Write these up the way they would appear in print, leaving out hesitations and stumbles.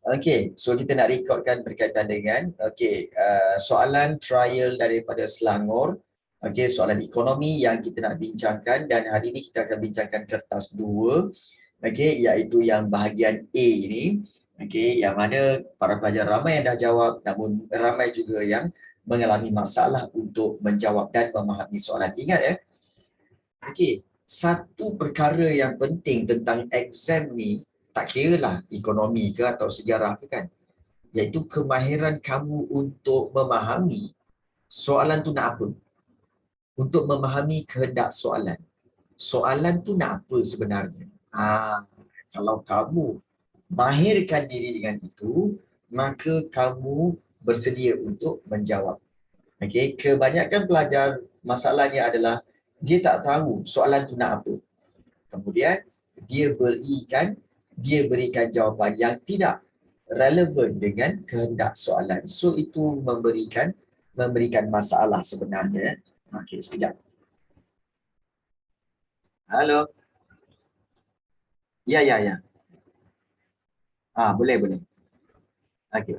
Okey, so kita nak rekodkan berkaitan dengan soalan trial daripada Selangor. Okey, soalan ekonomi yang kita nak bincangkan, dan hari ini kita akan bincangkan kertas 2. Okey, iaitu yang bahagian A ini. Okey, yang mana para pelajar ramai yang dah jawab, namun ramai juga yang mengalami masalah untuk menjawab dan memahami soalan. Ingat ya. Okey, satu perkara yang penting tentang exam ni, tak kira lah ekonomi ke atau sejarah ke kan, iaitu kemahiran kamu untuk memahami soalan tu nak apa, untuk memahami kehendak soalan. Soalan tu nak apa sebenarnya. Kalau kamu mahirkan diri dengan itu, maka kamu bersedia untuk menjawab. Okey, kebanyakan pelajar masalahnya adalah dia tak tahu soalan tu nak apa. Kemudian dia berikan jawapan yang tidak relevan dengan kehendak soalan. So itu memberikan masalah sebenarnya. Okey, sekejap. Halo. Ya, ya, ya. Boleh, boleh. Okey.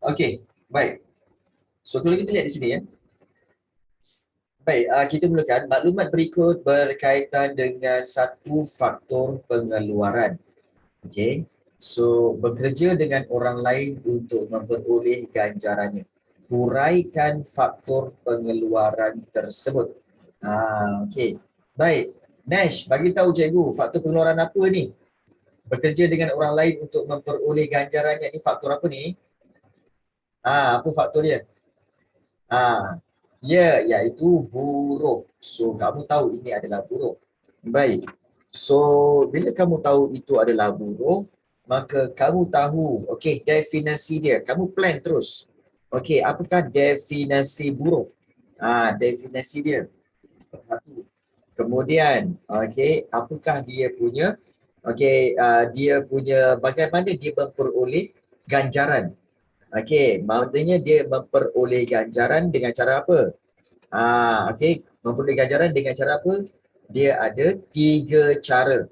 Okey, baik. So kalau kita lihat di sini ya. Baik, kita mulakan. Maklumat berikut berkaitan dengan satu faktor pengeluaran. Okey. So bekerja dengan orang lain untuk memperoleh ganjarannya. Huraikan faktor pengeluaran tersebut. Okey. Baik. Nash, bagi tahu cikgu, faktor pengeluaran apa ni? Bekerja dengan orang lain untuk memperoleh ganjarannya, ni faktor apa ni? Apa faktor dia? Ya, iaitu buruh. So kamu tahu ini adalah buruh. Baik. So bila kamu tahu itu adalah buruh, maka kamu tahu, okey, definisi dia. Kamu plan terus. Okey, apakah definisi buruh? Definisi dia. Satu. Kemudian, okey, apakah dia punya, dia punya bagaimana dia memperoleh ganjaran? Okey, maksudnya dia memperoleh ganjaran dengan cara apa? Okey, memperoleh ganjaran dengan cara apa? Dia ada 3 cara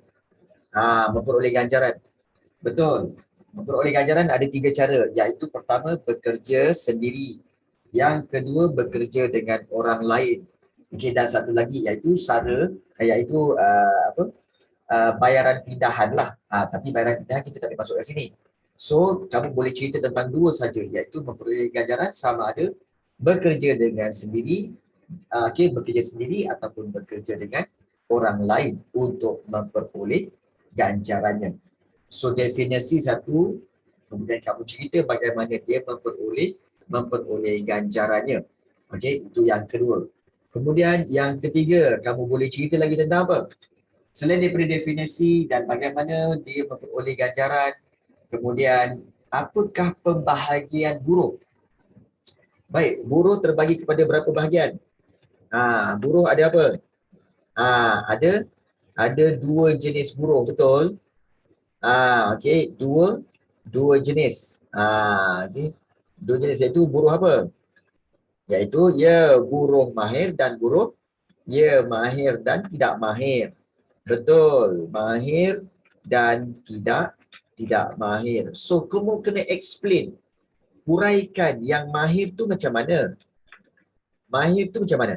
memperoleh ganjaran. Betul. Memperoleh ganjaran ada 3 cara, iaitu pertama bekerja sendiri. Yang kedua bekerja dengan orang lain. Okey, dan satu lagi iaitu bayaran pindahan lah. Tapi bayaran pindahan kita tak boleh masuk kat sini. So, kamu boleh cerita tentang 2 saja, iaitu memperoleh ganjaran sama ada bekerja dengan sendiri, bekerja sendiri ataupun bekerja dengan orang lain untuk memperoleh ganjarannya. So definisi satu, kemudian kamu cerita bagaimana dia memperoleh ganjarannya. Okey, itu yang kedua. Kemudian yang ketiga, kamu boleh cerita lagi tentang apa? Selain daripada definisi dan bagaimana dia memperoleh ganjaran, kemudian apakah pembahagian buruh? Baik, buruh terbagi kepada berapa bahagian? Buruh ada apa? Ada 2 jenis buruh, betul? Okey, dua jenis. Okey. 2 jenis, iaitu buruh apa? Iaitu buruh mahir dan buruh mahir dan tidak mahir. Betul, mahir dan tidak mahir. So kamu kena explain, huraikan yang mahir tu macam mana? Mahir tu macam mana?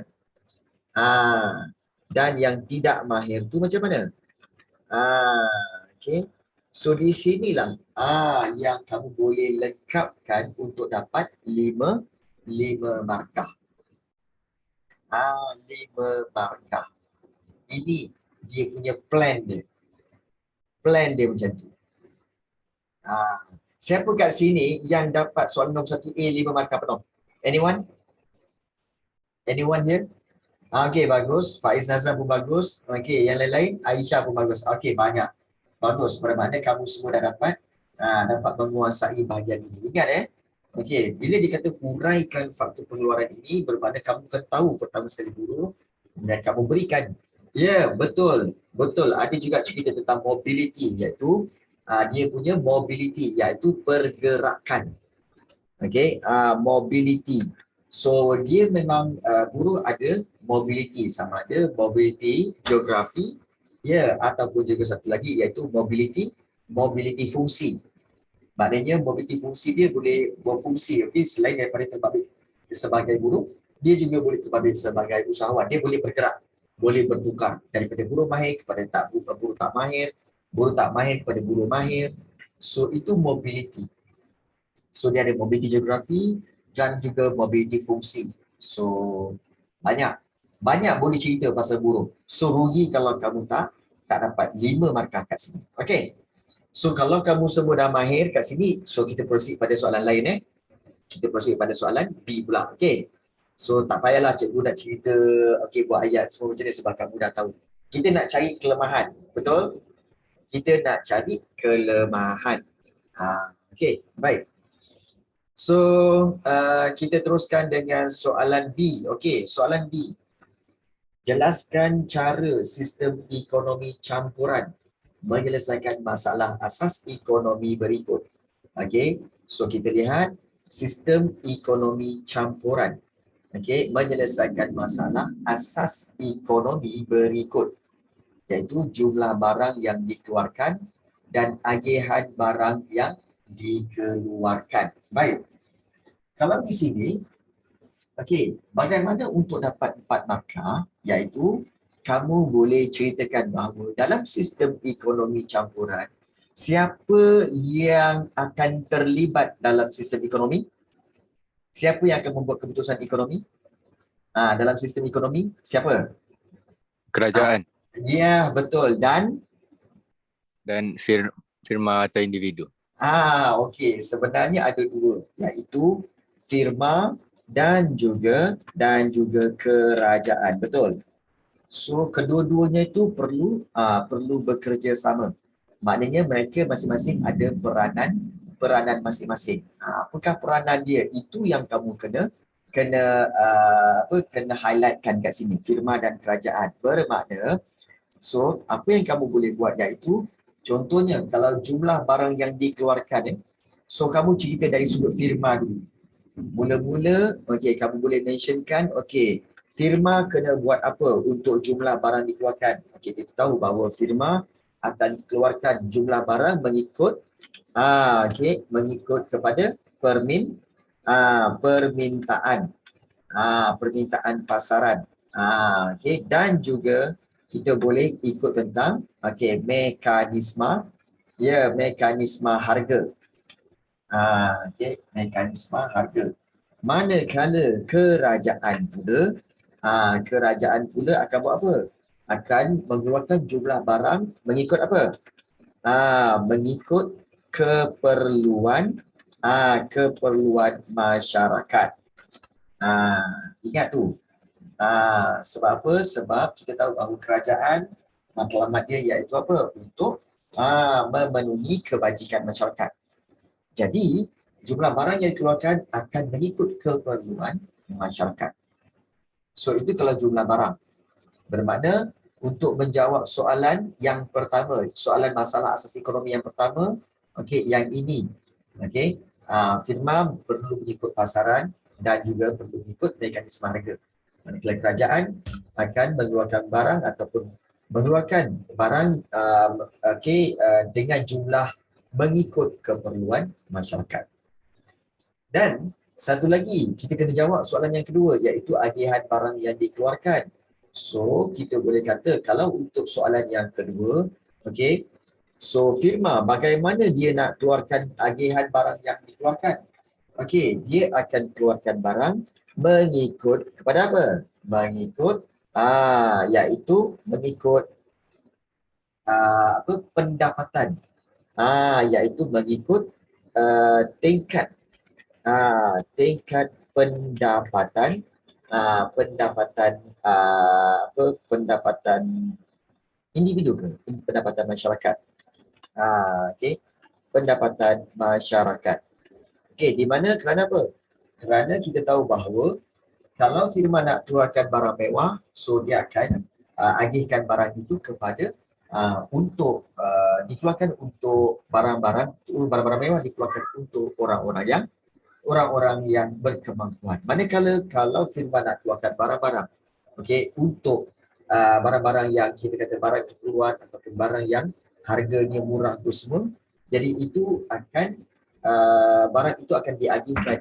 Dan yang tidak mahir tu macam mana? Okey. So di sinilah yang kamu boleh lengkapkan untuk dapat 5 markah. 5 markah. Ini dia punya plan dia. Plan dia macam tu. Siapa kat sini yang dapat soalan nombor 1A 5 markah penuh? Anyone? Anyone here? Okey, bagus. Faiz Nazran pun bagus. Okey, yang lain-lain, Aisyah pun bagus. Okey, banyak. Bagus. Bermakna kamu semua dah dapat menguasai bahagian ini. Ingat okey, bila dikata huraikan faktor pengeluaran ini, bermakna kamu akan tahu pertama sekali dulu dan kamu berikan. Ya, betul. Betul. Ada juga cerita tentang mobility, iaitu dia punya mobility, iaitu pergerakan. Okey, mobility. So dia memang buruh ada mobility, sama ada mobility geografi, ya, ataupun juga satu lagi iaitu mobility fungsi. Maknanya mobility fungsi dia boleh berfungsi, okey, selain daripada terbabit sebagai buruh, dia juga boleh terbabit sebagai usahawan. Dia boleh bergerak, boleh bertukar daripada buruh mahir kepada buruh tak mahir, buruh tak mahir kepada buruh mahir. So itu mobility. So dia ada mobility geografi dan juga mobility fungsi. So banyak boleh cerita pasal buruh. So rugi kalau kamu tak dapat 5 markah kat sini. Okey. So kalau kamu semua dah mahir kat sini, so kita proceed pada soalan lain. Kita proceed pada soalan B pula. Okey. So tak payahlah cikgu nak cerita okey buat ayat semua macam ni sebab kamu dah tahu. Kita nak cari kelemahan. Betul? Kita nak cari kelemahan. Okey, baik. So, kita teruskan dengan soalan B. Okey, soalan B. Jelaskan cara sistem ekonomi campuran menyelesaikan masalah asas ekonomi berikut. Okey, so kita lihat sistem ekonomi campuran. Okey, menyelesaikan masalah asas ekonomi berikut, iaitu jumlah barang yang dikeluarkan dan agihan barang yang dikeluarkan. Baik. Kalau di sini, okey, bagaimana untuk dapat 4 markah, iaitu kamu boleh ceritakan bahawa dalam sistem ekonomi campuran, siapa yang akan terlibat dalam sistem ekonomi? Siapa yang akan membuat keputusan ekonomi? Dalam sistem ekonomi, siapa? Kerajaan. Ya, betul. Dan firma atau individu. Okey, sebenarnya ada dua, iaitu firma dan juga kerajaan, betul. So kedua-duanya itu perlu bekerja sama. Maknanya mereka masing-masing ada peranan masing-masing. Apakah peranan dia? Itu yang kamu kena highlightkan kat sini, firma dan kerajaan. Bermakna, so apa yang kamu boleh buat iaitu contohnya kalau jumlah barang yang dikeluarkan, so kamu cerita dari sudut firma dulu. Mula-mula, okey, kamu boleh mentionkan, okey, firma kena buat apa untuk jumlah barang dikeluarkan. Okey, kita tahu bahawa firma akan keluarkan jumlah barang mengikut mengikut kepada permintaan pasaran. Okey, dan juga kita boleh ikut tentang mekanisme harga. Mekanisme harga. Manakala kerajaan pula akan buat apa? Akan mengeluarkan jumlah barang mengikut apa? Mengikut keperluan masyarakat. Ingat tu. Sebab apa? Sebab kita tahu bahawa kerajaan matlamat dia iaitu apa? Untuk memenuhi kebajikan masyarakat. Jadi, jumlah barang yang dikeluarkan akan mengikut keperluan masyarakat. So, itu kalau jumlah barang. Bermakna, untuk menjawab soalan yang pertama, soalan masalah asas ekonomi yang pertama, yang ini. Firma perlu mengikut pasaran dan juga perlu mengikut mekanisme harga. Manakala kerajaan akan mengeluarkan barang ataupun mengeluarkan barang dengan jumlah mengikut keperluan masyarakat. Dan satu lagi, kita kena jawab soalan yang kedua, iaitu agihan barang yang dikeluarkan. So, kita boleh kata kalau untuk soalan yang kedua, so firma bagaimana dia nak keluarkan agihan barang yang dikeluarkan? Dia akan keluarkan barang mengikut kepada apa? Mengikut iaitu mengikut pendapatan. Iaitu mengikut tingkat pendapatan pendapatan individu ke pendapatan masyarakat. Pendapatan masyarakat. Di mana kerana apa? Kerana kita tahu bahawa kalau firma nak keluarkan barang mewah, so dia akan agihkan barang itu kepada untuk dikeluarkan untuk barang-barang mewah dikeluarkan untuk orang-orang yang berkemampuan. Manakala kalau firma nak keluarkan barang-barang okey, untuk barang-barang yang kita kata barang keperluan ataupun barang yang harganya murah tu semua. Jadi itu akan barang itu akan diajukan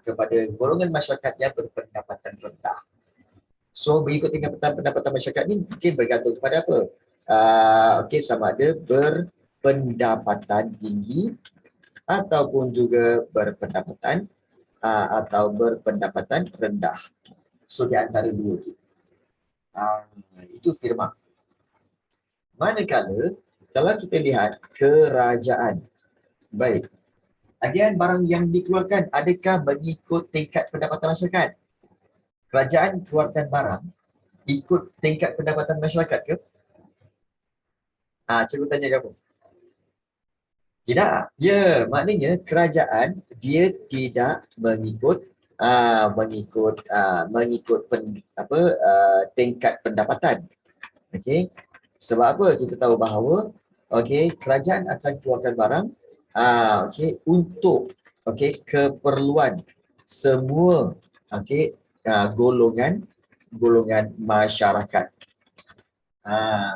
kepada golongan masyarakat yang berpendapatan rendah. So mengikut dengan pendapatan masyarakat ni mungkin bergantung kepada apa? Okey, sama ada berpendapatan tinggi ataupun juga berpendapatan rendah. So di antara dua tu. Itu firma. Manakala kalau kita lihat kerajaan. Baik. Agian barang yang dikeluarkan adakah mengikut tingkat pendapatan masyarakat? Kerajaan keluarkan barang ikut tingkat pendapatan masyarakat ke? Cikgu tanya kamu. Tidak. Ya, maknanya kerajaan dia tidak mengikut tingkat pendapatan. Okey. Sebab apa? Kita tahu bahawa kerajaan akan keluarkan barang untuk keperluan semua golongan masyarakat.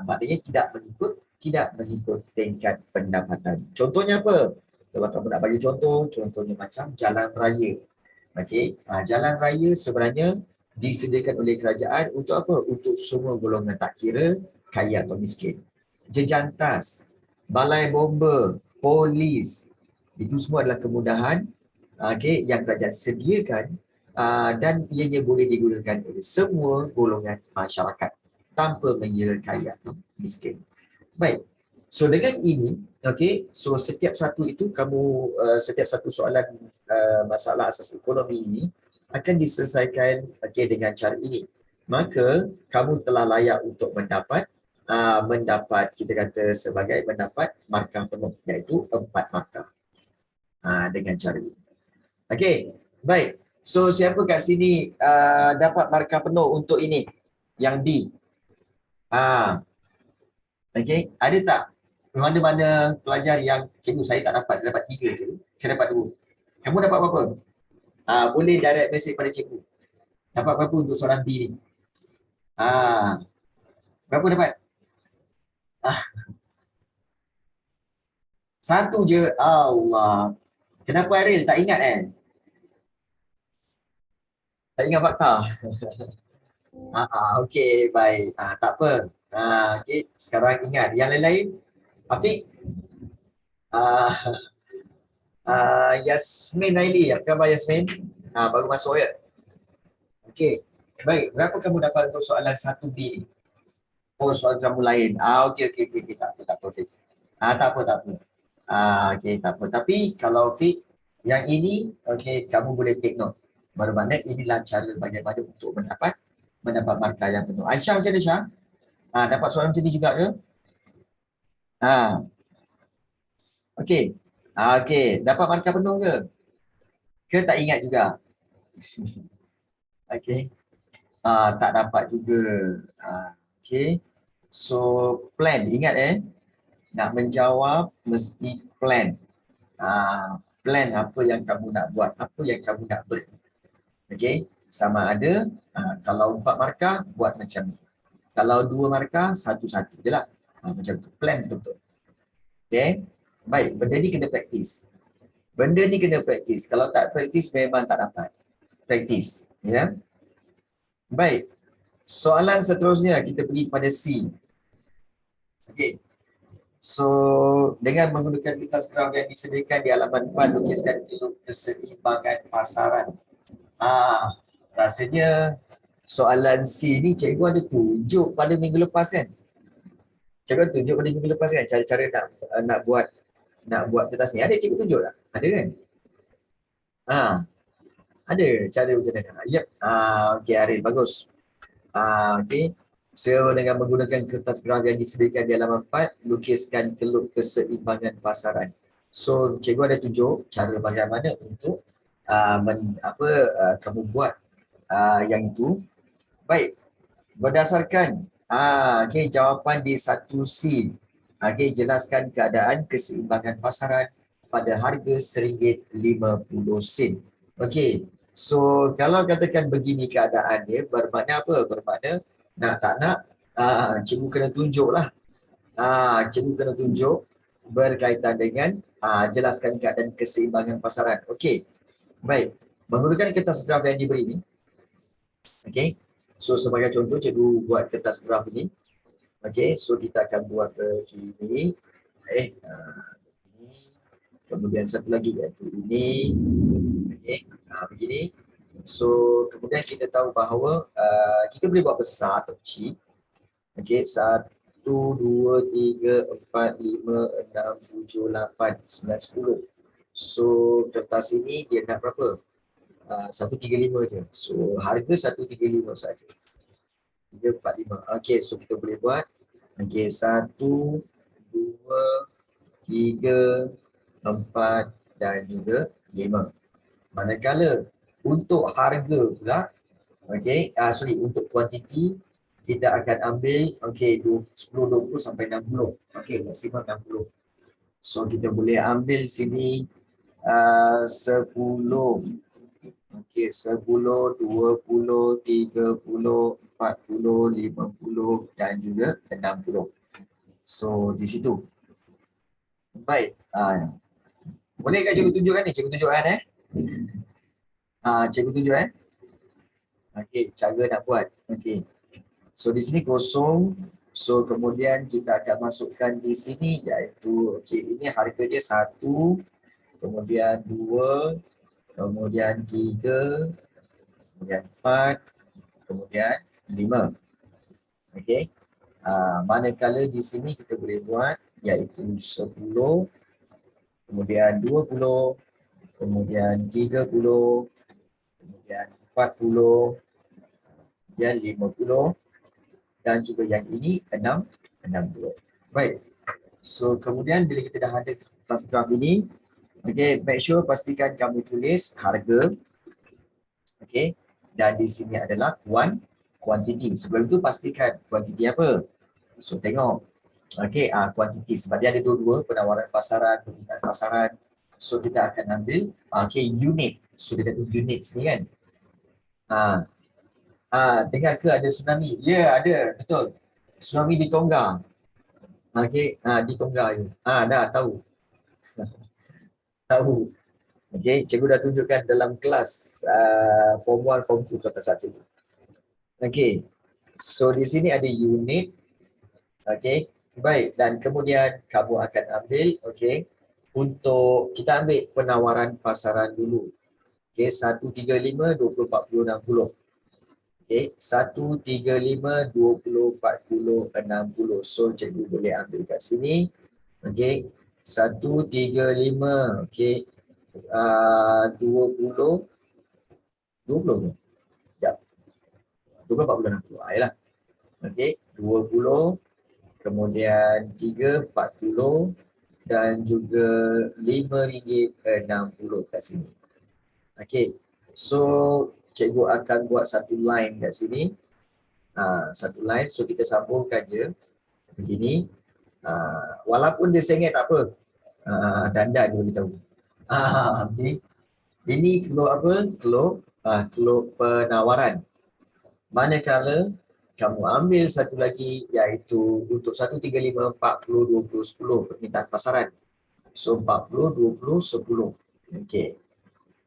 Maknanya tidak mengikut tingkat pendapatan. Contohnya apa? Kalau kamu nak bagi contohnya macam jalan raya. Jalan raya sebenarnya disediakan oleh kerajaan untuk apa? Untuk semua golongan, tak kira kaya atau miskin. Jejantas, balai bomba, polis, itu semua adalah kemudahan yang kerajaan sediakan dan ianya boleh digunakan oleh semua golongan masyarakat tanpa mengira kaya atau miskin. Baik. So dengan ini, so setiap satu soalan masalah asas ekonomi ini akan diselesaikan dengan cara ini. Maka kamu telah layak untuk mendapat kita kata sebagai mendapat markah penuh, iaitu 4 markah dengan cara ini. Okey, baik. So siapa kat sini dapat markah penuh untuk ini? Yang B. Okey, ada tak mana-mana pelajar yang cikgu saya tak dapat, saya dapat 3 je. Saya dapat 2. Kamu dapat berapa? Boleh direct message pada cikgu. Dapat berapa untuk soalan B ni? Berapa dapat? 1 je. Allah. Kenapa Aril tak ingat Tak ingat fakta? Okey, baik. Tak apa. Okey, sekarang ingat. Yang lain-lain? Afiq? Yasmin Naili. Apa khabar Yasmin? Baru masuk ya? Okey. Baik, berapa kamu dapat untuk soalan 1B ni? Oh, soalan kamu lain. Okey. Tak apa, Fik. Tak apa. Okey, tak apa. Tapi kalau Fik, yang ini, kamu boleh take note. Bermakna inilah cara bagaimana untuk mendapat markah yang penuh. Aisyah macam mana, Syah? Dapat soalan macam ni juga ke? Okey. Okey, dapat markah penuh ke? Ke tak ingat juga? Okey. Tak dapat juga. Okey. So, plan. Ingat nak menjawab mesti plan. Plan apa yang kamu nak buat, apa yang kamu nak beri. Okey. Sama ada, kalau 4 markah, buat macam ni. Kalau 2 markah, satu-satu je lah. Macam tu. Plan betul-betul. Okey. Baik, benda ni kena praktis. Kalau tak praktis, memang tak dapat. Praktis. Ya. Baik. Soalan seterusnya, kita pergi kepada C. Okey. So, dengan menggunakan kertas graf yang disediakan di halaman 4, lukiskan teluk keseimbangan pasaran. Rasanya soalan C ni cikgu ada tunjuk pada minggu lepas kan? Cikgu ada tunjuk pada minggu lepas kan? Cara-cara nak buat kertas ni. Ada cikgu tunjuk tak? Ada kan? Ada cara macam mana? Yep. Okey Aril, bagus. Okey. So dengan menggunakan kertas graf yang disediakan di halaman 4, lukiskan teluk keseimbangan pasaran. So cikgu ada tunjuk cara bagaimana untuk kamu buat yang itu. Baik. Berdasarkan jawapan di 1C. Jelaskan keadaan keseimbangan pasaran pada harga RM1.50. Okey. So kalau katakan begini keadaan dia, bermakna apa? Bermakna nak tak nak, cikgu kena tunjuk lah. Cikgu kena tunjuk berkaitan dengan jelaskan keadaan keseimbangan pasaran. Okey, baik. Menggunakan kertas graf yang diberi ini, okey. So sebagai contoh, cikgu buat kertas graf ini. Okey, so kita akan buat begini. Ini. Kemudian satu lagi iaitu ini. Okey, begini. So kemudian kita tahu bahawa kita boleh buat besar atau kecil. Okey, 1, 2, 3, 4, 5, 6, 7, 8, 9, 10. So kertas ini dia nak berapa? 135 je. So harga 135 saja. 345. Okey, so kita boleh buat. Okey, 1, 2, 3, 4 dan juga 5. Manakala untuk harga pula, okey, untuk kuantiti kita akan ambil okey 10, 20 sampai 60. Okey, maksimum 60. So kita boleh ambil sini 10. Okey, 10, 20, 30, 40, 50 dan juga 60. So di situ. Baik. Bolehkah cikgu tunjukkan ni? Cikgu tunjukkan cikgu tunjuk Okey, cara nak buat. Okey. So di sini kosong. So kemudian kita akan masukkan di sini iaitu okey, ini harga dia 1, kemudian 2, kemudian 3, kemudian 4, kemudian 5. Okey. Manakala di sini kita boleh buat iaitu 10, kemudian 20, kemudian 30, kemudian 40, kemudian 50 dan juga yang ini 60. Baik. So kemudian bila kita dah ada kertas graf ini, okey, make sure pastikan kamu tulis harga. Okey. Dan di sini adalah kuantiti. Sebelum tu pastikan kuantiti apa. So tengok. Okey, kuantiti sebab dia ada dua-dua, penawaran pasaran, permintaan pasaran. So kita akan ambil okey, unit. So dia kata unit sini kan. Dengar ke ada tsunami? Ya, ada, betul. Tsunami di Tonga. Okey, di Tonga je. Dah tahu. Tahu. Okey, cikgu dah tunjukkan dalam kelas form 1, form 2, kata 1. Okey. So di sini ada unit. Okey. Baik, dan kemudian kamu akan ambil, okey, untuk kita ambil penawaran pasaran dulu. Okey, 135, 20, 40, 60. Okey, 135, 20, 40, 60. So cikgu boleh ambil kat sini. Okey, 135, okey, 20, 20 ke? Sekejap. 20, 40, 60. Ayolah. Okey, 20, kemudian 3, 40 dan juga RM5.60 kat sini. Okey, so cikgu akan buat satu line kat sini. Satu line, so kita sambungkan je begini. Walaupun dia sengit tak apa. Dandan dia beritahu. Okay. Ini keluar apa? Keluar penawaran. Manakala kamu ambil satu lagi iaitu untuk 135, 40, 20, 10 permintaan pasaran. So 40, 20, 10. Okey.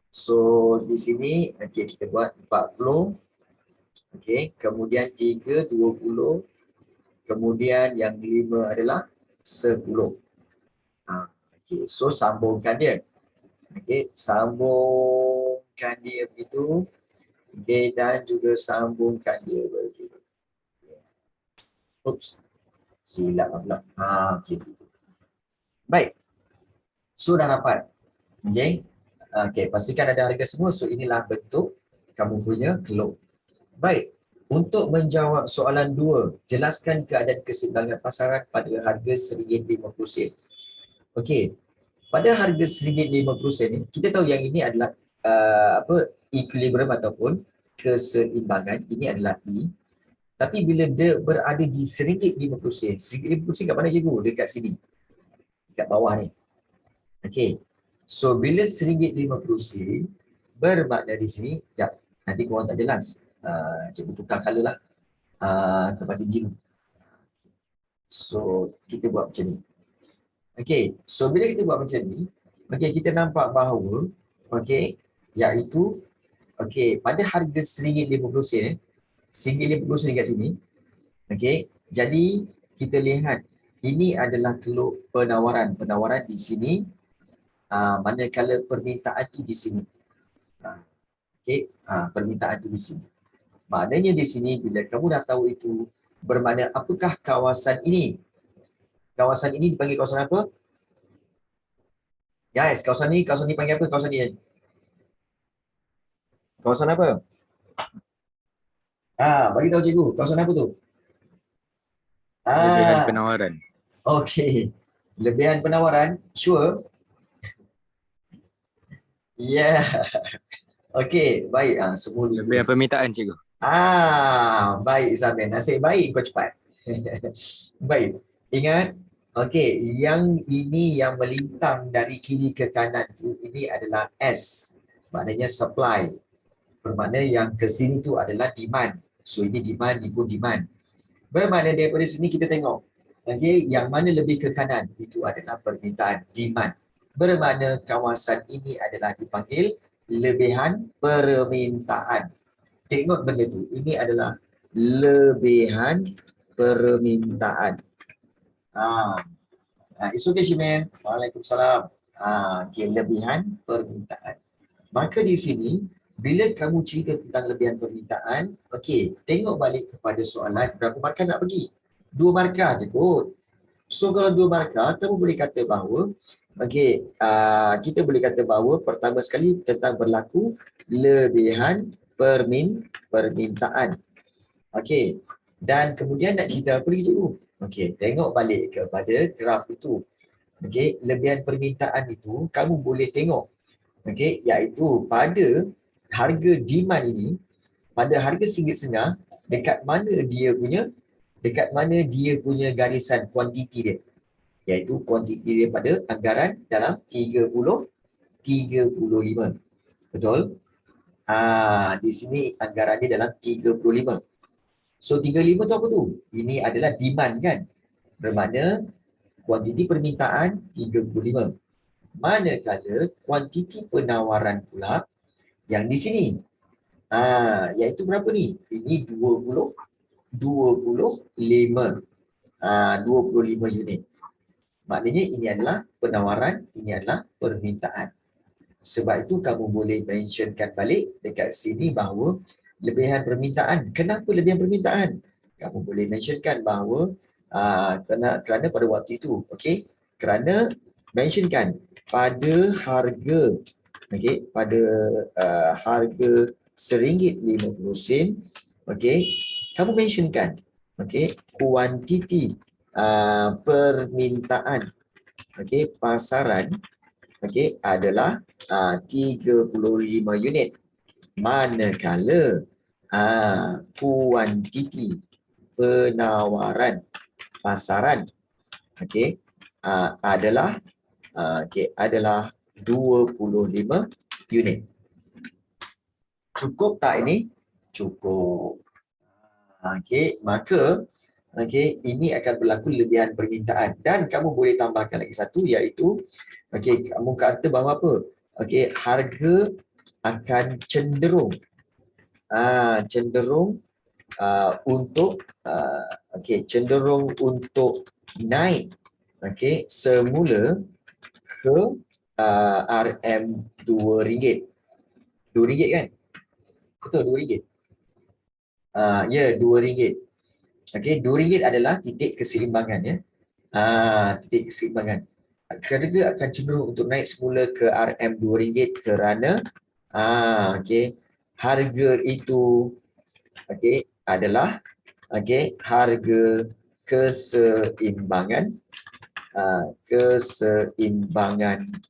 So di sini okey kita buat 40. Okey, kemudian 3, 20. Kemudian yang 5 adalah 10. Okey, so sambungkan dia. Okey, sambungkan dia begitu. Okey, dan juga sambungkan dia begitu. Oops. Silap pula. Okey. Baik. So dah dapat. Okey. Okey, pastikan ada harga semua. So inilah bentuk kamu punya kelok. Baik. Untuk menjawab soalan 2, jelaskan keadaan keseimbangan pasaran pada harga RM1.50. Okey. Pada harga RM1.50 ni, kita tahu yang ini adalah equilibrium ataupun keseimbangan. Ini adalah E. Tapi bila dia berada di RM1.50, RM1.50 kat mana cikgu? Dekat sini. Dekat bawah ni. Okey. So bila RM1.50, Bermakna di sini, ya, nanti korang tak jelas. Cikgu tukar colour lah kepada biru. So, kita buat macam ni. Okey, so bila kita buat macam ni, okey, kita nampak bahawa, okey, iaitu, okey, pada harga RM1.50, RM1.50 kat sini, okey, jadi kita lihat ini adalah teluk penawaran. Penawaran di sini, manakala permintaan tu di sini. Okey, permintaan tu di sini. Maknanya di sini bila kamu dah tahu itu, bermakna apakah kawasan ini? Kawasan ini dipanggil kawasan apa? Guys, kawasan ni panggil apa? Kawasan ni. Kawasan apa? Bagi tahu cikgu, kawasan apa tu? Lebihan Ah, penawaran. okey. Lebihan penawaran, sure. Yeah. Okey, baik. Semua dulu. Lebihan permintaan cikgu. Baik Zamin. Nasib baik kau cepat. Baik. Ingat, okey, yang ini yang melintang dari kiri ke kanan tu, ini adalah S. Maknanya supply. Bermakna yang ke sini tu adalah demand. So ini demand, ini pun demand. Bermakna daripada sini kita tengok, okey, yang mana lebih ke kanan itu adalah permintaan, demand. Bermakna kawasan ini adalah dipanggil lebihan permintaan. Tengok benda tu, ini adalah lebihan permintaan. It's okay, Shimen. Waalaikumsalam. Okay, lebihan permintaan. Maka di sini, bila kamu cerita tentang lebihan permintaan, okey, tengok balik kepada soalan berapa markah nak pergi. 2 markah je kot. So kalau 2 markah, kamu boleh kata bahawa, okey, kita boleh kata bahawa pertama sekali tentang berlaku lebihan permintaan. Okey. Dan kemudian nak cerita apa lagi cikgu? Okey, tengok balik kepada graf itu. Okey, lebihan permintaan itu kamu boleh tengok. Okey, iaitu pada harga demand ini, pada harga RM1.5, dekat mana dia punya garisan kuantiti dia. Iaitu kuantiti dia pada anggaran dalam 35. Betul? Di sini anggaran dia dalam 35. So 35 tu apa tu? Ini adalah demand kan? Bermakna kuantiti permintaan 35. Manakala kuantiti penawaran pula yang di sini. Iaitu berapa ni? Ini 25. 25 unit. Maknanya ini adalah penawaran, ini adalah permintaan. Sebab itu kamu boleh mentionkan balik dekat sini bahawa lebihan permintaan. Kenapa lebihan permintaan? Kamu boleh mentionkan bahawa kerana pada waktu itu, okey, kerana mentionkan pada harga, okey, pada harga RM1.50, okey, kamu mentionkan, okey, kuantiti permintaan, okey, pasaran, okey, adalah 35 unit. Manakala kuantiti penawaran pasaran, okey, adalah adalah 25 unit. Cukup tak ini? Cukup. Okey, maka ini akan berlaku lebihan permintaan dan kamu boleh tambahkan lagi satu iaitu kamu kata bahawa apa? Harga akan cenderung untuk cenderung untuk naik semula ke RM2. RM2 kan? Betul, RM2. Ya, RM2. RM2 adalah titik keseimbangan ya. Titik keseimbangan. Harga akan cenderung untuk naik semula ke RM2 kerana harga itu adalah harga keseimbangan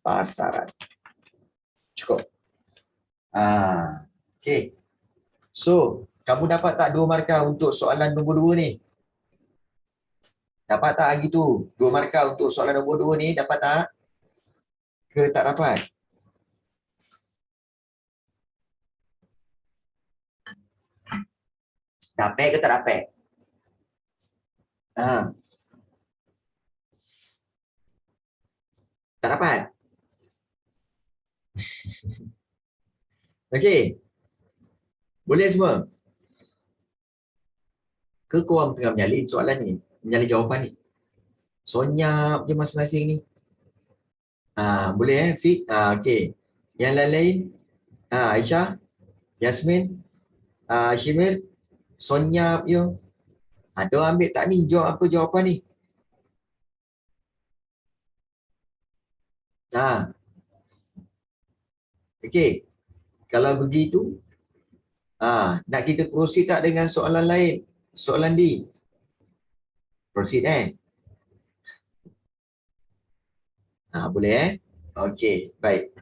pasaran. Cukup. So, kamu dapat tak 2 markah untuk soalan nombor 2 ni? Dapat tak gitu? 2 markah untuk soalan nombor 2 ni, dapat tak? Ke tak dapat? Dapat ke tak dapat? Ha, tak dapat. Okey, boleh semua? Ke korang tengah menyalin soalan ni? Menyalin jawapan ni? Sonyap je masing-masing ni. Boleh Fik? Okey. Yang lain-lain? Aisyah? Yasmin? Shimir? Sonyap je. Ada ambil tak ni? Jawab apa jawapan ni? Okey. Kalau begitu, nak kita proceed tak dengan soalan lain? Soalan D. Proceed boleh Okey, baik.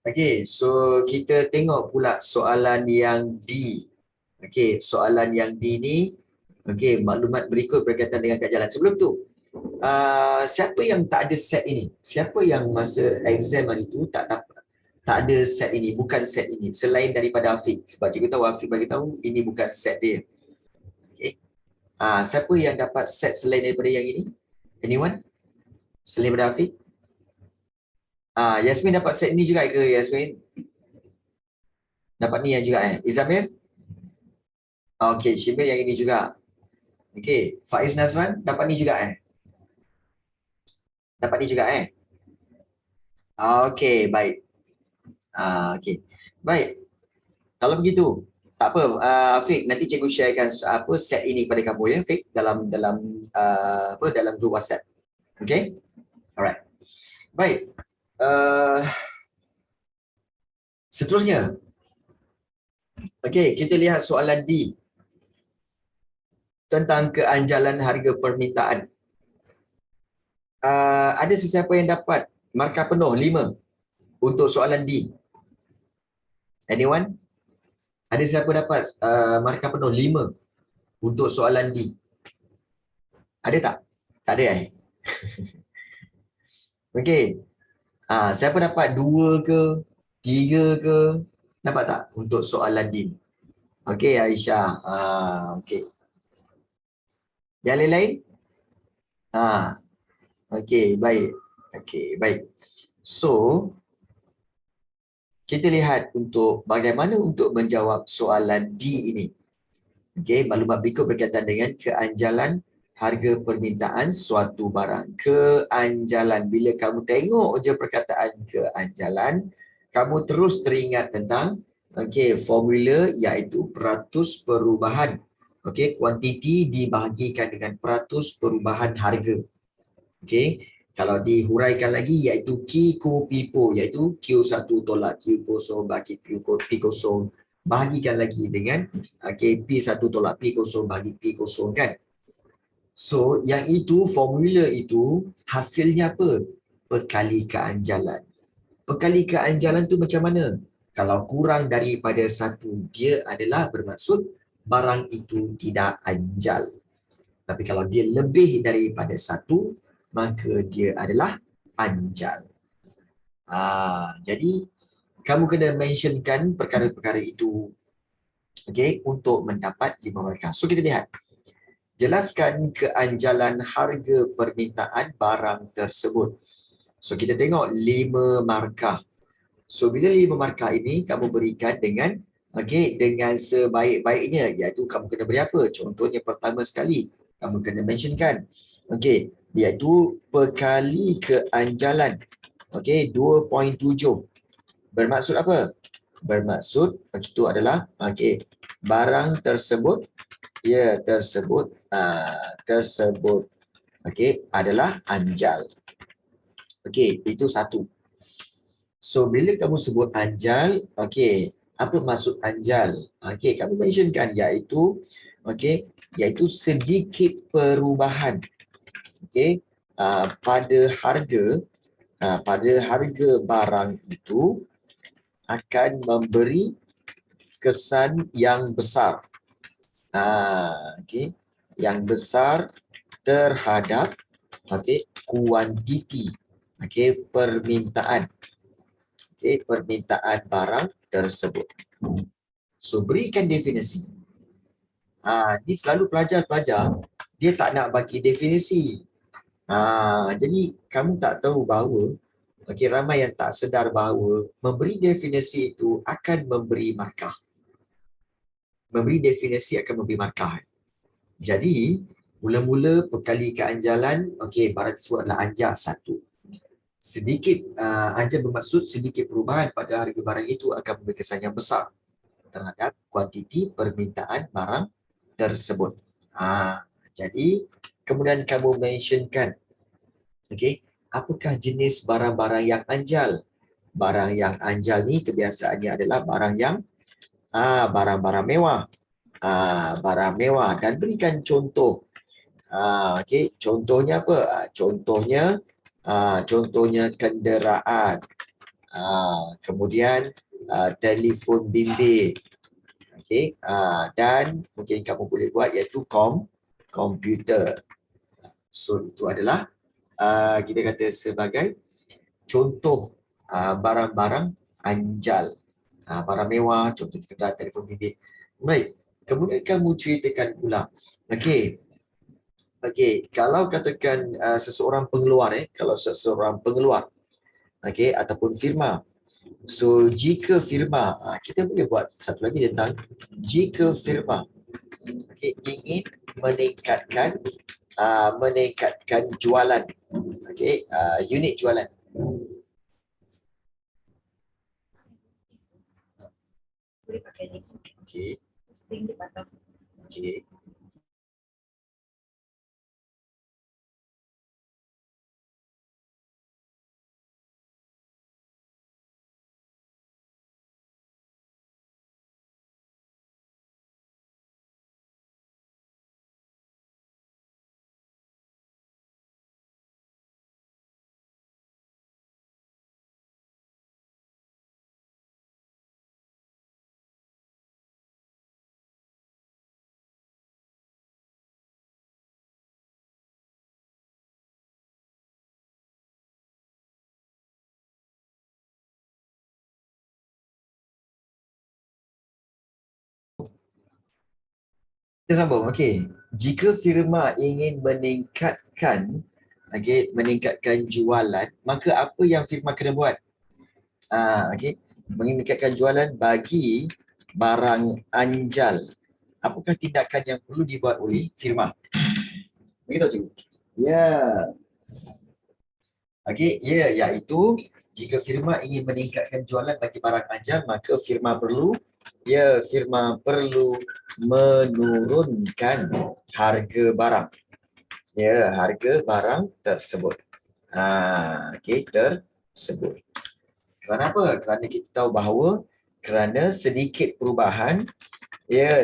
Okey, so kita tengok pula soalan yang D. Okey, soalan yang D ni, okey, maklumat berikut berkaitan dengan kad jalan. Sebelum tu, siapa yang tak ada set ini? Siapa yang masa exam hari tu tak ada set ini, bukan set ini, selain daripada Afiq. Sebab cikgu tahu Afiq bagi tahu ini bukan set dia. Okey. Siapa yang dapat set selain daripada yang ini? Anyone? Selain daripada Afiq? Yasmin dapat set ni juga ke Yasmin? Dapat ni yang juga Izamir? Okey, Syimir yang ini juga. Okey, Faiz Nazran dapat ni juga Dapat ni juga Okey, baik. Okey. Baik. Kalau begitu, tak apa, Fik, nanti cikgu sharekan apa set ini pada kamu ya, Fik, dalam dalam grup WhatsApp. Okey? Alright. Baik. Seterusnya. Okey, kita lihat soalan D tentang keanjalan harga permintaan. Ada sesiapa yang dapat markah penuh 5 untuk soalan D? Anyone? Ada siapa dapat markah penuh 5 untuk soalan D? Ada tak? Tak ada Okey. Siapa dapat 2 ke, 3 ke? Dapat tak untuk soalan D? Okey, Aisyah. Okey. Yang lain-lain? Okey, baik. Okey, baik. So, kita lihat untuk bagaimana untuk menjawab soalan D ini. Okey, maklumat berikut berkaitan dengan keanjalan harga permintaan suatu barang. Keanjalan. Bila kamu tengok je perkataan keanjalan, kamu terus teringat tentang formula iaitu peratus perubahan. Okey, kuantiti dibahagikan dengan peratus perubahan harga. Okey, kalau dihuraikan lagi iaitu Q, Q, Pipo, iaitu Q1 tolak Q0 bagi P0, bahagikan lagi dengan P1 tolak P0 bagi P0 kan. So, yang itu, formula itu hasilnya apa? Perkali keanjalan. Perkali keanjalan tu macam mana? Kalau kurang daripada 1, dia adalah bermaksud barang itu tidak anjal. Tapi kalau dia lebih daripada 1, maka dia adalah anjal. Jadi, kamu kena mentionkan perkara-perkara itu untuk mendapat 5 markah. So, kita lihat. Jelaskan keanjalan harga permintaan barang tersebut. So, kita tengok 5 markah. So, bila 5 markah ini, kamu berikan dengan dengan sebaik-baiknya, iaitu kamu kena beri apa? Contohnya pertama sekali, kamu kena mentionkan. Iaitu perkali keanjalan. 2.7. Bermaksud apa? Bermaksud itu adalah barang tersebut tersebut adalah anjal. Itu satu. So bila kamu sebut anjal, apa maksud anjal? Kamu mentionkan iaitu sedikit perubahan pada harga barang itu akan memberi kesan yang besar. Yang besar terhadap kuantiti permintaan permintaan barang tersebut. So berikan definisi. Ni selalu pelajar-pelajar dia tak nak bagi definisi. Jadi kamu tak tahu bahawa ramai yang tak sedar bahawa memberi definisi itu akan memberi markah. Memberi definisi akan memberi markah. Jadi, mula-mula perkalikan anjalan, barang tersebut adalah anjal 1. Sedikit anjal bermaksud sedikit perubahan pada harga barang itu akan memberi kesan yang besar terhadap kuantiti permintaan barang tersebut. Jadi, kemudian kamu mentionkan, apakah jenis barang-barang yang anjal? Barang yang anjal ni kebiasaannya adalah barang yang barang-barang mewah. Barang mewah, dan berikan contoh. Contohnya apa? Contohnya kenderaan. Kemudian telefon bimbit. Dan mungkin kamu boleh buat iaitu komputer. So itu adalah kita kata sebagai contoh barang-barang anjal. Barang mewah, contoh kenderaan, telefon bimbit. Baik, kemudian kamu ceritakan pula. Kalau katakan seseorang pengeluar, ataupun firma. So jika firma, kita boleh buat satu lagi tentang jika firma ingin meningkatkan jualan, unit jualan. Boleh pakai ni. Spring di bottom. Kita sambung. Jika firma ingin meningkatkan jualan, maka apa yang firma kena buat? Meningkatkan jualan bagi barang anjal. Apakah tindakan yang perlu dibuat oleh firma? Begitu, cikgu? Ya. Iaitu jika firma ingin meningkatkan jualan bagi barang anjal, maka firma perlu menurunkan harga barang. Harga barang tersebut. Tersebut. Kenapa? Kerana kita tahu bahawa kerana sedikit perubahan,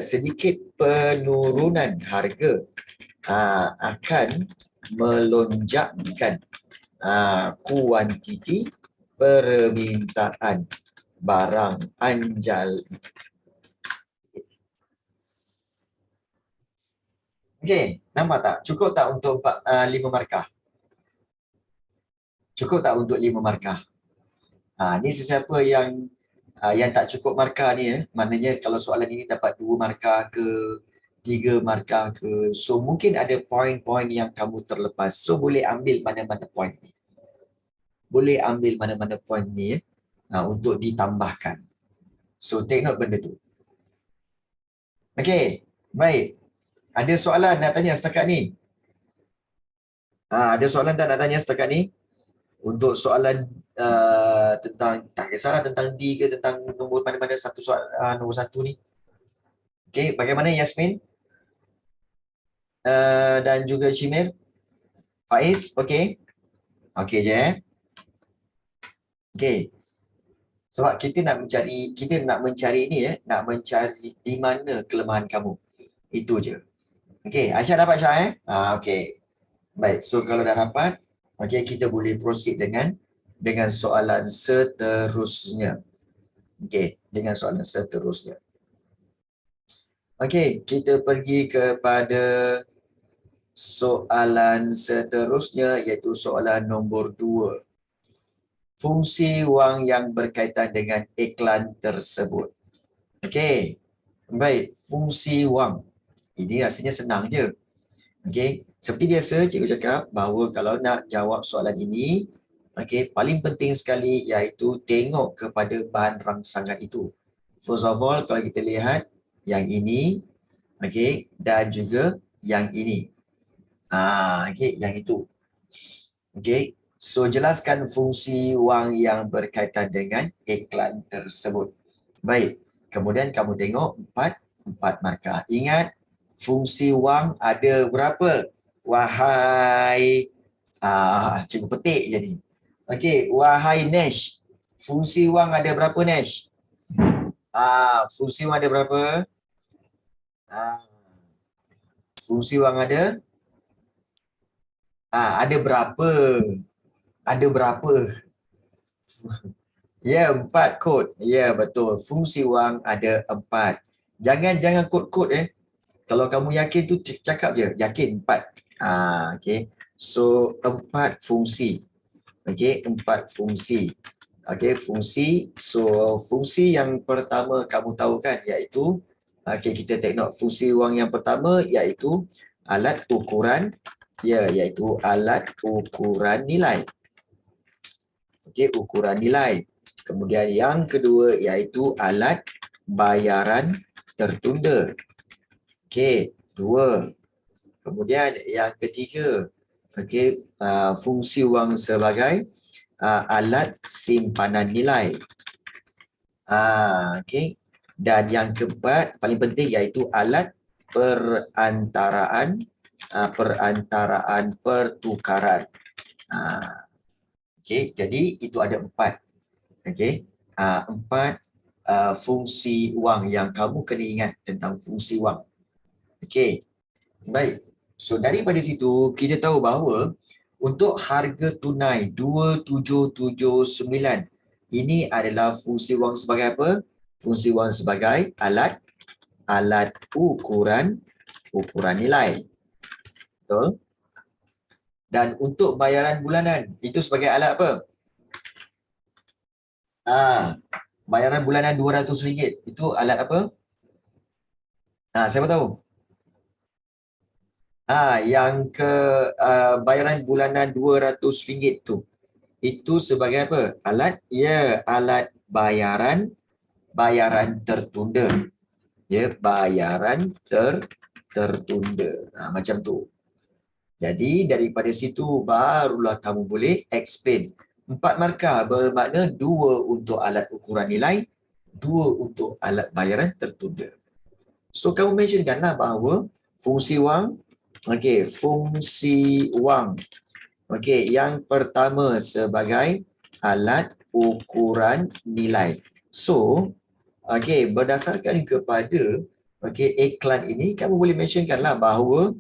sedikit penurunan harga akan melonjakkan kuantiti permintaan barang anjal. Nampak tak? Cukup tak untuk 5 markah? Cukup tak untuk 5 markah? Ni sesiapa yang tak cukup markah ni, maknanya kalau soalan ini dapat 2 markah ke 3 markah ke, so mungkin ada poin-poin yang kamu terlepas. So boleh ambil mana-mana poin ni. Boleh ambil mana-mana poin ni untuk ditambahkan. So take note benda tu. Baik. Ada soalan nak tanya setakat ni? Ada soalan tak nak tanya setakat ni? Untuk soalan tentang, tak kisahlah tentang D ke tentang nombor mana-mana satu soal, nombor 1 ni. Bagaimana Yasmin? Dan juga Shimir? Faiz, okey je. Sebab kita nak mencari ni, nak mencari di mana kelemahan kamu. Itu je. Aisyah dapat Aisyah Baik, so kalau dah dapat, kita boleh proceed dengan soalan seterusnya. Dengan soalan seterusnya. Kita pergi kepada soalan seterusnya, iaitu soalan nombor 2. Fungsi wang yang berkaitan dengan iklan tersebut. Baik, fungsi wang. Ini rasanya senang je. Okey, seperti biasa cikgu cakap bahawa kalau nak jawab soalan ini, okey, paling penting sekali iaitu tengok kepada bahan rangsangan itu. First of all, kalau kita lihat yang ini, okey, dan juga yang ini. Okey, yang itu. Okey, so jelaskan fungsi wang yang berkaitan dengan iklan tersebut. Baik, kemudian kamu tengok empat markah. Ingat, fungsi wang ada berapa? Wahai, cikgu petik jadi. Okey, wahai Nesh, fungsi wang ada berapa Nesh? Fungsi wang ada berapa? Fungsi wang ada? Ada berapa? Ada berapa? Ya, 4 kod. Ya, betul. Fungsi wang ada 4. Jangan kod-kod Kalau kamu yakin tu cakap je. Yakin 4. Okey. So 4 fungsi. Okey, 4 fungsi. Okey, fungsi. So fungsi yang pertama kamu tahu kan iaitu kita tengok fungsi wang yang pertama iaitu alat ukuran iaitu alat ukuran nilai. Okey, ukuran nilai. Kemudian yang kedua iaitu alat bayaran tertunda. Okey, 2. Kemudian yang ketiga, okey, fungsi wang sebagai alat simpanan nilai. Okey. Dan yang keempat paling penting iaitu alat perantaraan pertukaran. Okey, jadi itu ada 4. Okey. 4 fungsi wang yang kamu kena ingat tentang fungsi wang. Okey. Baik. So daripada situ kita tahu bahawa untuk harga tunai 2779 ini adalah fungsi wang sebagai apa? Fungsi wang sebagai alat ukuran nilai. Betul? Dan untuk bayaran bulanan itu sebagai alat apa? Bayaran bulanan RM200 itu alat apa? Siapa tahu? Yang ke bayaran bulanan RM200 tu. Itu sebagai apa? Alat? Ya, alat bayaran tertunda. Ya, bayaran tertunda. Macam tu. Jadi daripada situ barulah kamu boleh explain. 4 markah bermakna 2 untuk alat ukuran nilai, 2 untuk alat bayaran tertunda. So kamu mentionkanlah bahawa fungsi wang, okey, fungsi wang. Okey, yang pertama sebagai alat ukuran nilai. So, okey, berdasarkan kepada iklan ini kamu boleh mentionkanlah bahawa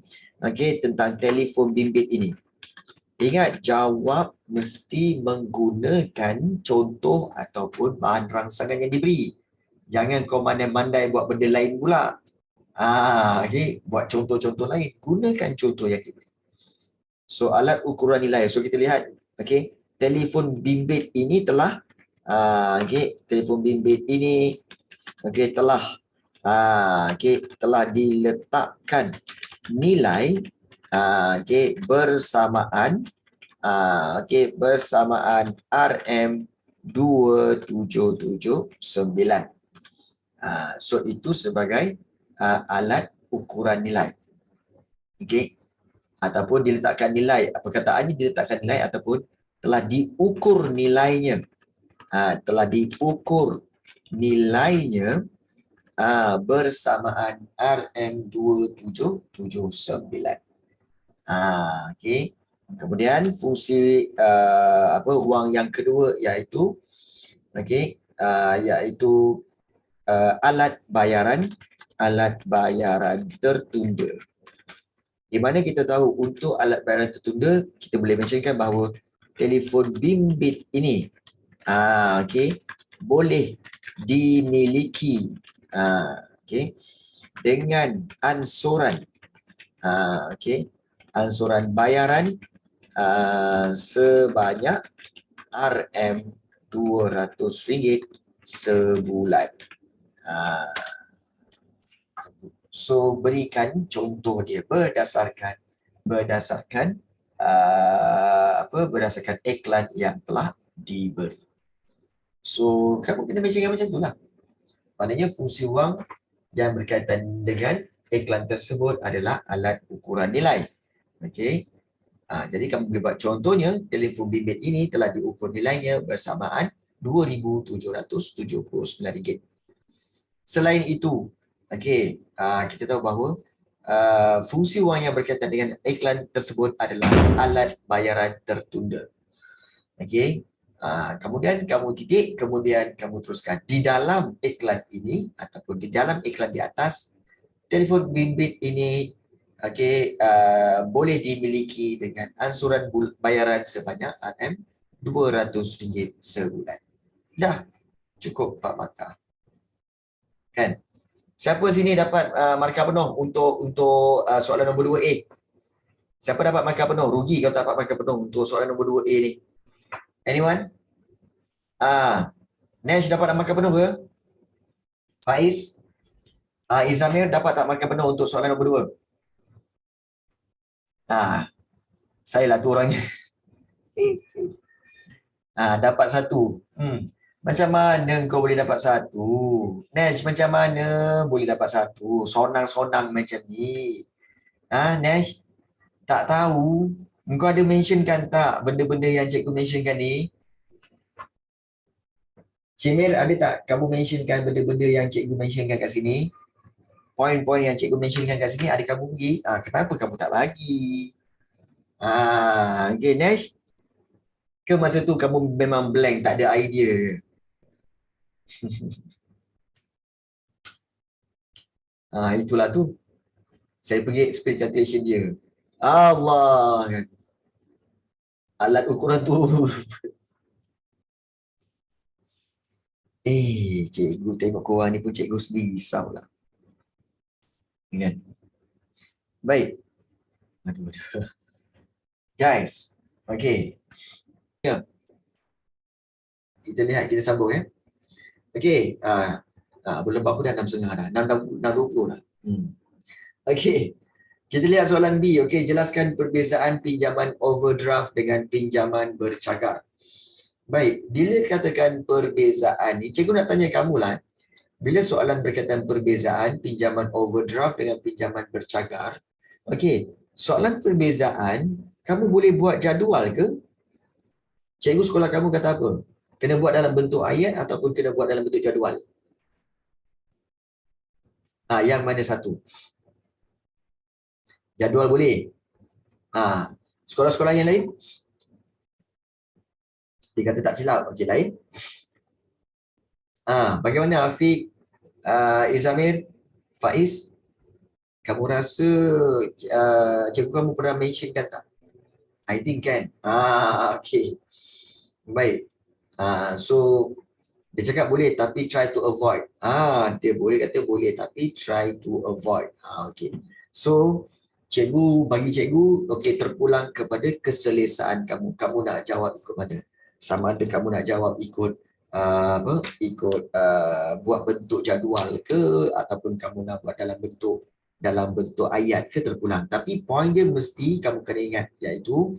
tentang telefon bimbit ini. Ingat, jawab mesti menggunakan contoh ataupun bahan rangsangan yang diberi. Jangan kau mandai-mandai buat benda lain pula. Buat contoh-contoh lain. Gunakan contoh yang diberi. So, alat ukuran nilai. So, kita lihat. Telefon bimbit ini telah telefon bimbit ini telah diletakkan nilai bersamaan RM2779. So itu sebagai alat ukuran nilai. Ataupun diletakkan nilai, perkataannya diletakkan nilai ataupun telah diukur nilainya. Telah diukur nilainya bersamaan RM2779. Kemudian fungsi wang yang kedua iaitu alat bayaran tertunda. Di mana kita tahu untuk alat bayaran tertunda kita boleh mentionkan bahawa telefon bimbit ini boleh dimiliki dengan ansuran ansuran bayaran sebanyak RM200 sebulan. So berikan contoh dia berdasarkan berdasarkan iklan yang telah diberi. So kamu kena mentionkan macam tu lah. Maknanya fungsi wang yang berkaitan dengan iklan tersebut adalah alat ukuran nilai. Okey. Jadi kamu boleh buat contohnya, telefon bimbit ini telah diukur nilainya bersamaan RM2,779. Selain itu, okey, kita tahu bahawa fungsi wang yang berkaitan dengan iklan tersebut adalah alat bayaran tertunda. Okey. Kemudian kamu titik, kemudian kamu teruskan. Di dalam iklan ini ataupun di dalam iklan di atas, telefon bimbit ini boleh dimiliki dengan ansuran bayaran sebanyak RM200 sebulan. Dah cukup 4 markah. Kan? Siapa sini dapat markah penuh untuk soalan nombor 2A? Siapa dapat markah penuh? Rugi kalau tak dapat markah penuh untuk soalan nombor 2A ni. Anyone? Nesh dapat markah penuh ke? Faiz? Izamir dapat tak markah penuh untuk soalan nombor 2? Saya lah tu orangnya. Dapat 1. Macam mana kau boleh dapat 1? Nesh, macam mana boleh dapat 1? Sonang-sonang macam ni. Nesh, tak tahu. Kau ada mentionkan tak benda-benda yang cikgu mentionkan ni? Cimil, ada tak kamu mentionkan benda-benda yang cikgu mentionkan kat sini? Poin-poin yang cikgu mentionkan kat sini, ada kamu pergi? Kenapa kamu tak bagi? Okay, Nesh. Ke masa tu kamu memang blank, tak ada idea? Itulah tu. Saya pergi explain calculation dia. Allah kan. Alat ukuran tu. Cikgu tengok korang ni pun cikgu sendiri risaulah. Kan? Baik. Aduh. Guys. Okay. Ya. Kita lihat, kita sambung ya. Okay. Bulan berapa dah? 6.30 dah. 6.20 dah. Okay. Kita lihat soalan B. Okay. Jelaskan perbezaan pinjaman overdraft dengan pinjaman bercagar. Baik. Bila katakan perbezaan ni, cikgu nak tanya kamu lah. Bila soalan berkaitan perbezaan pinjaman overdraft dengan pinjaman bercagar. Okay. Soalan perbezaan, kamu boleh buat jadual ke? Cikgu sekolah kamu kata apa? Kena buat dalam bentuk ayat ataupun kena buat dalam bentuk jadual? Yang mana satu? Jadual boleh. Sekolah-sekolah yang lain? Dia kata tak silap. Okey, lain. Bagaimana Afiq, Izamir, Faiz? Kamu rasa cikgu kamu pernah mentionkan tak? I think kan. Okay. Baik. So dia cakap boleh tapi try to avoid. Dia boleh kata boleh tapi try to avoid. Okay. So cikgu bagi cikgu terpulang kepada keselesaan kamu. Kamu nak jawab ikut mana? Sama ada kamu nak jawab ikut buat bentuk jadual ke ataupun kamu nak buat dalam bentuk ayat ke, terpulang. Tapi poin dia mesti kamu kena ingat, iaitu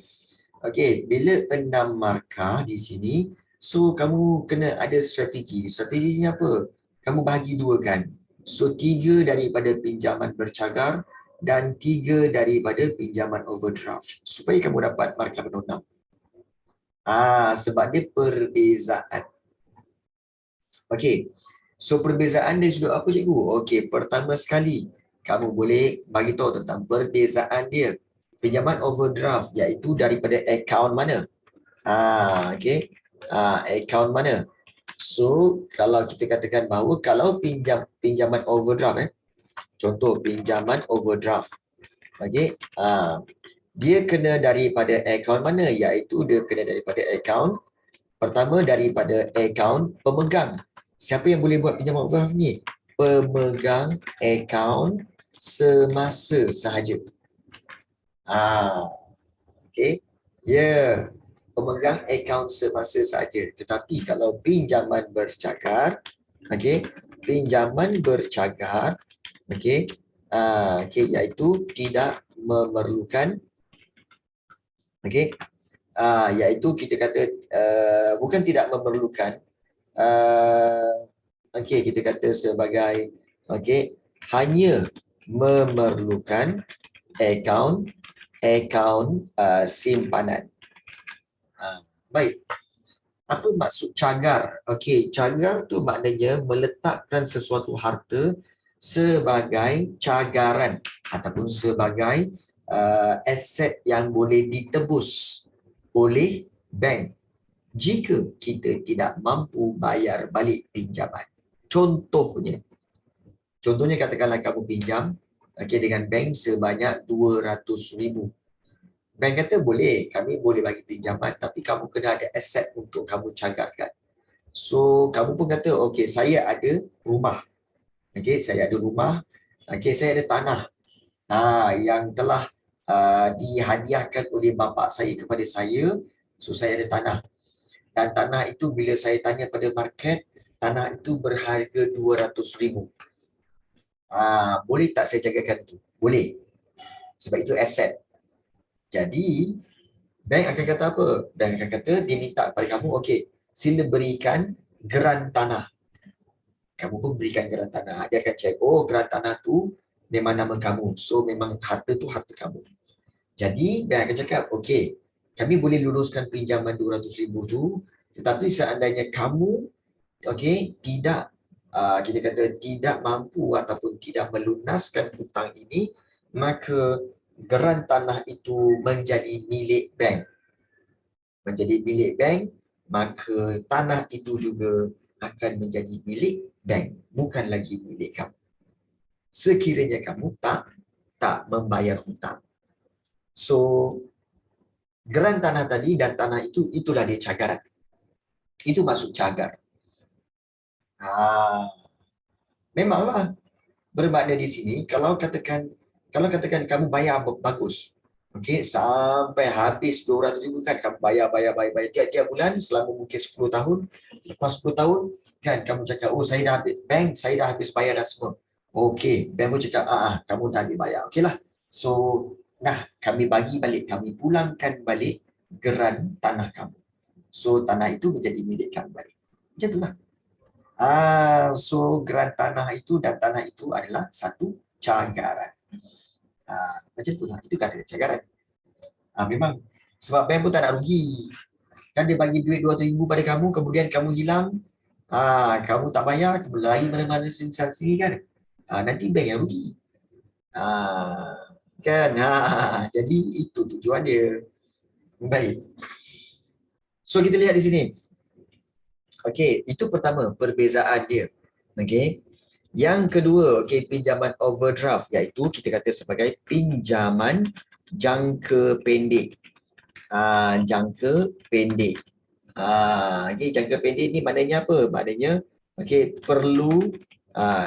bila 6 markah di sini, so kamu kena ada strategi. Strateginya apa? Kamu bahagi 2 kan. So 3 daripada pinjaman bercagar dan 3 daripada pinjaman overdraft, supaya kamu dapat markah penuh 6. Sebab dia perbezaan. Okey. So perbezaan dari sudut apa cikgu? Okey, pertama sekali kamu boleh bagi tahu tentang perbezaan dia. Pinjaman overdraft iaitu daripada akaun mana? Okey. Akaun mana? So kalau kita katakan bahawa kalau pinjaman overdraft contoh pinjaman overdraft. Okey. Dia kena daripada akaun mana? Iaitu dia kena daripada akaun pertama, daripada akaun pemegang. Siapa yang boleh buat pinjaman overdraft ni? Pemegang akaun semasa sahaja. Okey. Ya, pemegang akaun semasa sahaja. Tetapi kalau pinjaman bercagar, okey, pinjaman bercagar, okey, Okey, iaitu tidak memerlukan, okey, iaitu kita kata bukan tidak memerlukan, okey, kita kata sebagai, okey, hanya memerlukan akaun simpanan. Baik. Apa maksud cagar? Okey, cagar tu maknanya meletakkan sesuatu harta sebagai cagaran ataupun sebagai aset yang boleh ditebus oleh bank jika kita tidak mampu bayar balik pinjaman. Contohnya katakanlah kamu pinjam dengan bank sebanyak 200,000. Bank kata boleh, kami boleh bagi pinjaman tapi kamu kena ada aset untuk kamu cagarkan. So, kamu pun kata, okey, saya ada rumah. Okey, saya ada rumah. Okey, saya ada tanah yang telah dihadiahkan oleh bapa saya kepada saya. So, saya ada tanah. Dan tanah itu bila saya tanya pada market, tanah itu berharga 200,000. Boleh tak saya jagakan itu? Boleh. Sebab itu aset. Jadi, bank akan kata apa? Bank akan kata, dia minta kepada kamu, okey, sila berikan geran tanah. Kamu pun berikan geran tanah. Dia akan cek, oh geran tanah tu memang nama kamu. So, memang harta tu harta kamu. Jadi, bank akan cakap, okey, kami boleh luluskan pinjaman 200,000 tu, tetapi seandainya kamu, okey, tidak, kita kata tidak mampu ataupun tidak melunaskan hutang ini, maka geran tanah itu menjadi milik bank. Menjadi milik bank, maka tanah itu juga akan menjadi milik bank, bukan lagi milik kamu. Sekiranya kamu tak membayar hutang. So, geran tanah tadi dan tanah itu, itulah dia cagaran. Itu maksud cagar. Memanglah bermakna di sini, kalau katakan kamu bayar bagus, okey, sampai habis 200,000 kan, kamu bayar tiap-tiap bulan selama mungkin 10 tahun. Lepas 10 tahun kan kamu cakap, oh saya dah habis, bank saya dah habis bayar dah semua. Okey, bank pun cakap, kamu dah dibayar. Okeylah. So, kami bagi balik, kami pulangkan balik geran tanah kamu. So, tanah itu menjadi milik kamu balik. Macam itulah. So geran tanah itu dan tanah itu adalah satu cagaran. Macam itulah, itu kata cagaran. Memang sebab bank pun tak nak rugi. Kan dia bagi duit 200,000 pada kamu, kemudian kamu hilang, kamu tak bayar, kamu lari mana-mana sini kan. Nanti bank yang rugi. Kan? Jadi itu tujuan dia. Baik. So kita lihat di sini. Okey, itu pertama perbezaan dia. Okey. Yang kedua, okey, pinjaman overdraft, iaitu kita kata sebagai pinjaman jangka pendek. Jangka pendek. Okey, jangka pendek ni maknanya apa? Maknanya okey, perlu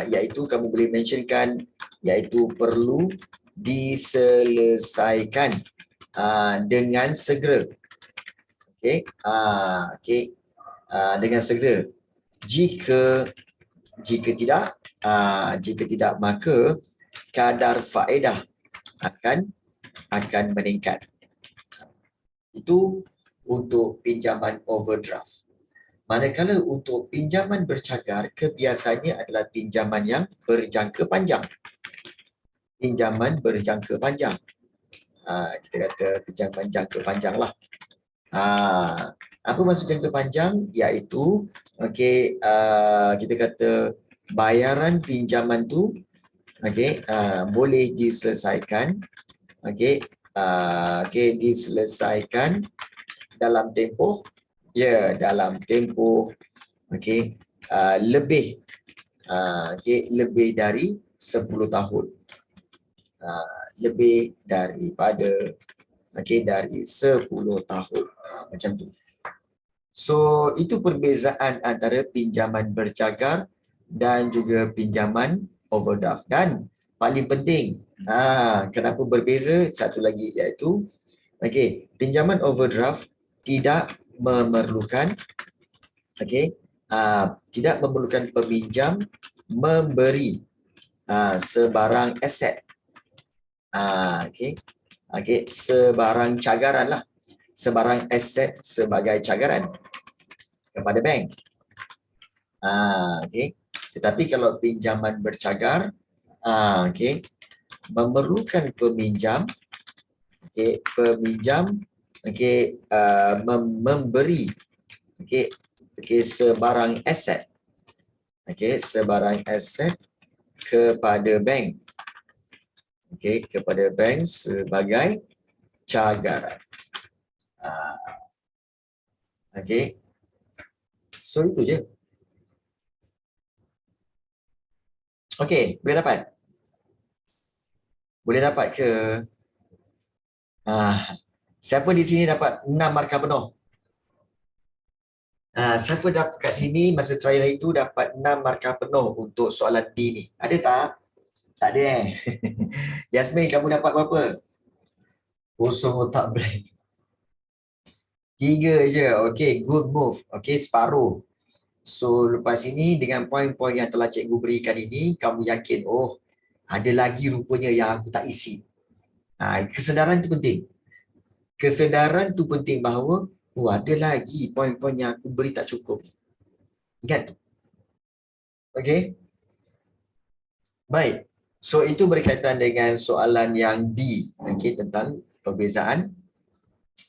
iaitu kamu boleh mentionkan iaitu perlu diselesaikan dengan segera. Okey. Dengan segera. Jika tidak, maka kadar faedah akan meningkat. Itu untuk pinjaman overdraft. Manakala untuk pinjaman bercagar, kebiasaannya adalah pinjaman yang berjangka panjang. Pinjaman berjangka panjang. Kita kata pinjaman jangka panjang lah. Apa maksud jangka panjang? Iaitu okey, kita kata bayaran pinjaman tu boleh diselesaikan diselesaikan dalam tempoh lebih dari 10 tahun. Lebih daripada dari 10 tahun. Macam tu. So, itu perbezaan antara pinjaman bercagar dan juga pinjaman overdraft. Dan paling penting, kenapa berbeza? Satu lagi iaitu, pinjaman overdraft tidak memerlukan tidak memerlukan peminjam memberi sebarang aset. Okey. Okey, sebarang cagaran lah. Sebarang aset sebagai cagaran kepada bank. Okey. Tetapi kalau pinjaman bercagar, okey, memerlukan peminjam, okey, peminjam, okey, memberi, okey, okey, sebarang aset, okey, sebarang aset kepada bank, okey, kepada bank sebagai cagaran. Okey. So itu je. Okey, boleh dapat? Boleh dapat ke? Siapa di sini dapat 6 markah penuh? Siapa dapat kat sini masa trial itu dapat 6 markah penuh untuk soalan B ni? Ada tak? Tak ada Yasmin, kamu dapat berapa? Kosong otak blank. 3 je. Okey, good move. Okey, separuh. So, lepas ini dengan poin-poin yang telah cikgu berikan ini, kamu yakin, oh, ada lagi rupanya yang aku tak isi. Kesedaran tu penting. Kesedaran tu penting bahawa, oh, ada lagi poin-poin yang aku beri tak cukup. Ingat tu. Okey? Baik. So, itu berkaitan dengan soalan yang B. Okey, tentang perbezaan.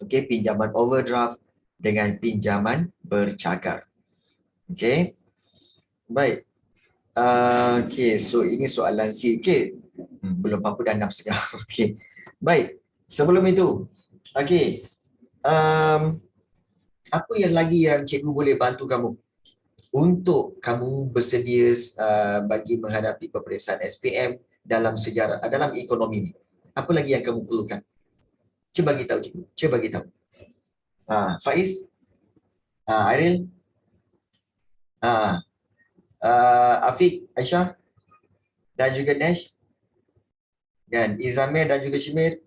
Okey, pinjaman overdraft dengan pinjaman bercagar. Okey. Baik. Okey, so ini soalan C. Okey. Belum apa dah 6 setengah. Okey. Baik. Sebelum itu, okey. Apa yang lagi yang cikgu boleh bantu kamu untuk kamu bersedia bagi menghadapi peperiksaan SPM dalam sejarah, dalam ekonomi ni? Apa lagi yang kamu perlukan? Cuba bagi tahu cikgu. Cuba bagi tahu. Faiz? Airil? Afiq, Aisyah dan juga Nash, dan Izamir dan juga Shimir.